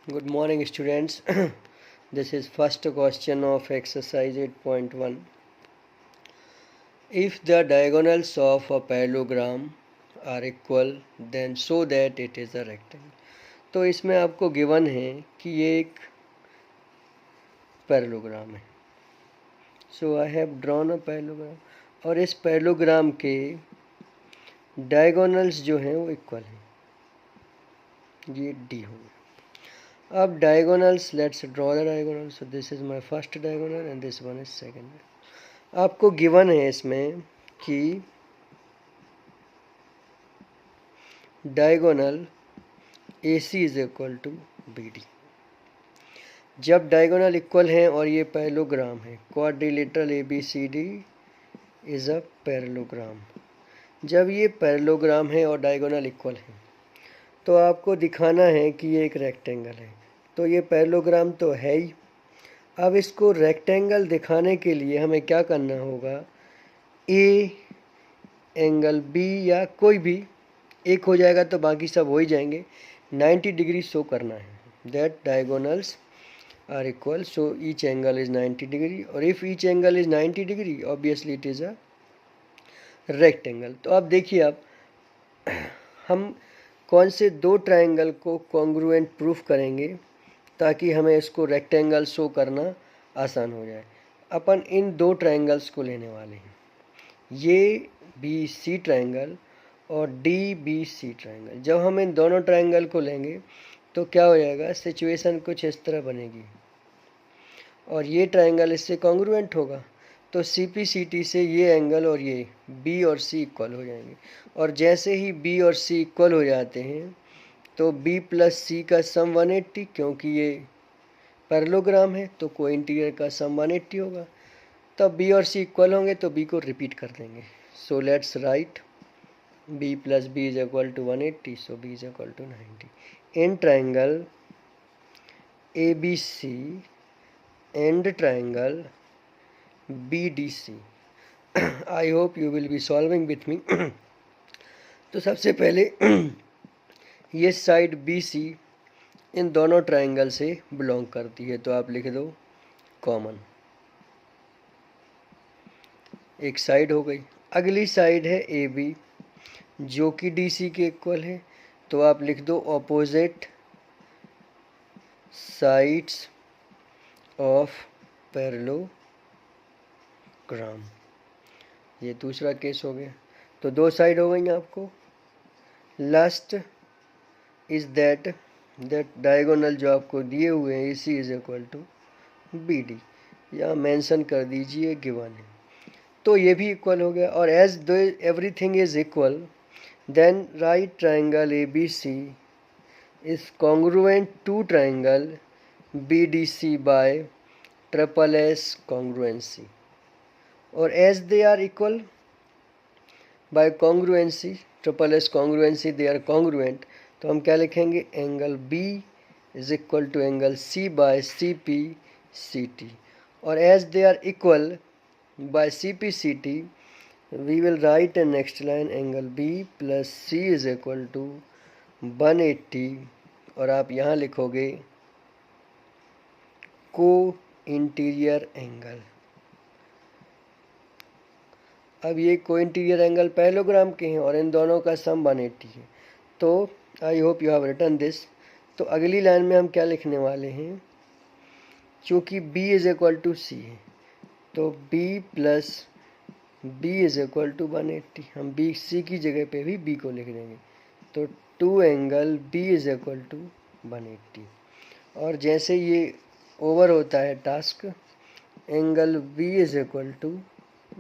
Good morning, students. This is first question of exercise 8.1. If the diagonals of a parallelogram are equal, then show that it is a rectangle. तो इसमें आपको given है कि ये एक parallelogram है. So I have drawn a parallelogram और इस पैरेललोग्राम के डायगोनल्स जो हैं वो इक्वल हैं. ये डी होंगे. अब diagonals, let's draw the diagonal. So this is my first diagonal and this one is second. आपको given है इसमें कि diagonal AC is equal to BD. जब diagonal equal हैं और ये पैरेललोग्राम है, quadrilateral ABCD is a parallelogram. जब ये पैरेललोग्राम है और diagonal equal है तो आपको दिखाना है कि ये एक रेक्टेंगल है. तो ये पैरेललोग्राम तो है ही. अब इसको रेक्टेंगल दिखाने के लिए हमें क्या करना होगा, ए एंगल बी या कोई भी एक हो जाएगा तो बाकी सब हो ही जाएंगे. 90 डिग्री शो करना है. That diagonals are equal, so each angle is 90 degree. और if each angle is 90 degree obviously it is a rectangle. तो अब देखिए, अब हम कौन से दो ट्रायंगल को कॉन्ग्रुएंट प्रूफ करेंगे ताकि हमें इसको रेक्टेंगल शो करना आसान हो जाए. अपन इन दो ट्रायंगल्स को लेने वाले हैं, ये बी सी ट्रायंगल और डी बी सी ट्रायंगल. जब हम इन दोनों ट्रायंगल को लेंगे तो क्या हो जाएगा, सिचुएशन कुछ इस तरह बनेगी और ये ट्रायंगल इससे कॉन्ग्रुएंट होगा. तो सी पी सी टी से ये एंगल और ये बी और सी इक्वल हो जाएंगे. और जैसे ही बी और सी इक्वल हो जाते हैं तो b प्लस सी का सम 180, क्योंकि ये पैरेललोग्राम है तो को इंटीरियर का सम 180 होगा. तब b और c इक्वल होंगे तो b को रिपीट कर देंगे. So let's write b plus B is equal to 180, so b is equal to 90. In triangle A B C and triangle B D C. I hope you will be solving with me. तो सबसे पहले ये side B C इन दोनों triangle से belong करती है, तो आप लिख दो कॉमन. एक साइड हो गई. अगली साइड है ए बी जो कि डी सी के इक्वल है, तो आप लिख दो ऑपोजिट साइड्स ऑफ पैरेललोग्राम. ये दूसरा केस हो गया. तो दो साइड हो गई आपको. लास्ट इज दैट डायगोनल जो आपको दिए हुए हैं AC is equal to B D, या मेंशन कर दीजिए गिवन है. तो ये भी इक्वल हो गया. और as though everything is equal then right triangle ABC is congruent to triangle BDC by triple S congruency. और as they are equal by congruency, triple S congruency, they are congruent. तो हम क्या लिखेंगे, angle B is equal to angle C by CPCT. और as they are equal by CPCT we will write in next line angle B plus C is equal to 180. और आप यहाँ लिखोगे को इंटीरियर एंगल. अब ये को इंटीरियर एंगल पैरेललोग्राम के हैं और इन दोनों का सम 180 है. तो I hope you have written this. तो अगली लाइन में हम क्या लिखने वाले हैं, क्योंकि b is equal to C है तो b plus B is equal to 180. हम b c की जगह पे भी b को लिख देंगे. तो 2 angle b is equal to 180. और जैसे ये ओवर होता है task, angle b is equal to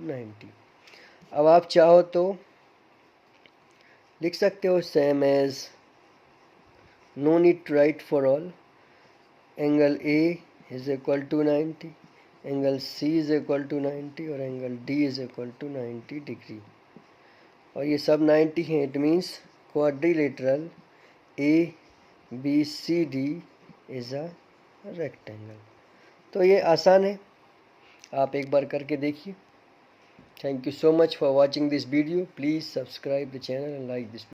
90. अब आप चाहो तो लिख सकते हो same as, no need to write for all. Angle A is equal to 90, angle C is equal to 90 और angle D is equal to 90 degree. और ये सब 90 हैं. It means quadrilateral ABCD is a rectangle. तो ये आसान है, आप एक बार करके देखिए. Thank you so much for watching this video. Please subscribe the channel and like this video.